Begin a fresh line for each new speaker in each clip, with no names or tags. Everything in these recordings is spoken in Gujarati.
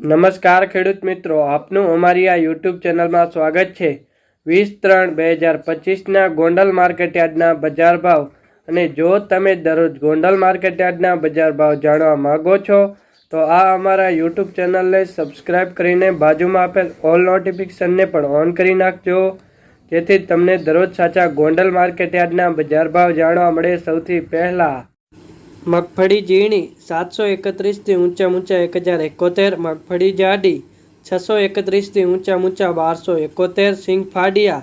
નમસ્કાર ખેડૂત મિત્રો, આપનું અમારી આ યુટ્યુબ ચેનલમાં સ્વાગત છે। 20-3-2025ના ગોંડલ માર્કેટયાર્ડના બજાર ભાવ અને જો તમે દરરોજ ગોંડલ માર્કેટયાર્ડના બજાર ભાવ જાણવા માંગો છો તો આ અમારા યુટ્યુબ ચેનલને સબસ્ક્રાઇબ કરીને બાજુમાં આપેલ ઓલ નોટિફિકેશનને પણ ઓન કરી નાખજો, જેથી તમને દરરોજ સાચા ગોંડલ માર્કેટયાર્ડના બજાર ભાવ જાણવા મળે। સૌથી પહેલાં મગફળી ઝીણી 731થી ઊંચા 1071, મગફળી જાડી 631થી ઊંચા 1271, સિંગફાડિયા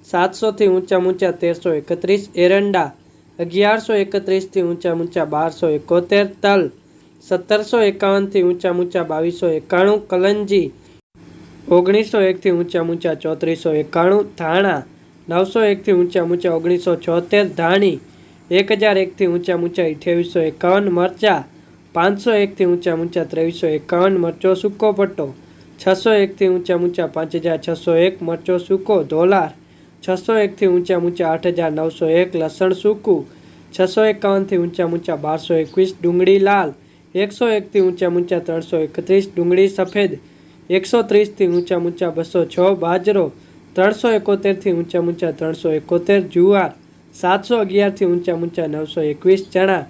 700થી ઊંચા 1331, એરંડા 1131થી ઊંચા 1271, તલ 1751થી ઊંચા 2291, કલંજી 1901થી ઊંચા 3491, ધાણા 901થી ઊંચા 1976, ધાણી 1001થી ઊંચા 2851, મરચા 501થી ઊંચા 2351, મરચો સૂકો પટ્ટો 601થી ઊંચા 5601, મરચો સૂકો ધોલાર 601થી ઊંચા 8901, લસણ સૂકું 651થી ઊંચા 1221, ડુંગળી લાલ 101થી ઊંચા 331, ડુંગળી સફેદ 130થી ઊંચા 206, બાજરો 371થી ઊંચા 371, જુવાર 711થી ઊંચા 921, ચણા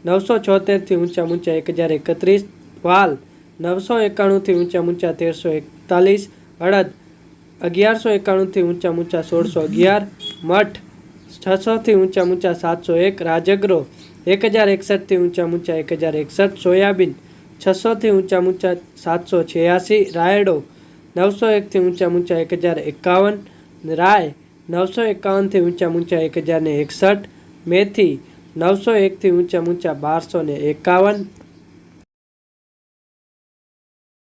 976થી ઊંચા 1031, વાલ 991થી ઊંચા 1341, અડદ 1191થી ઊંચા 1611, મઠ 600થી ઊંચા 701, રાજગરો 1061થી ઊંચા 1061, સોયાબીન 600થી ઊંચા 786, રાયડો 901થી ઊંચા 1051, રાય 951થી ઊંચા 1061, મેથી 901થી ઊંચા 1251,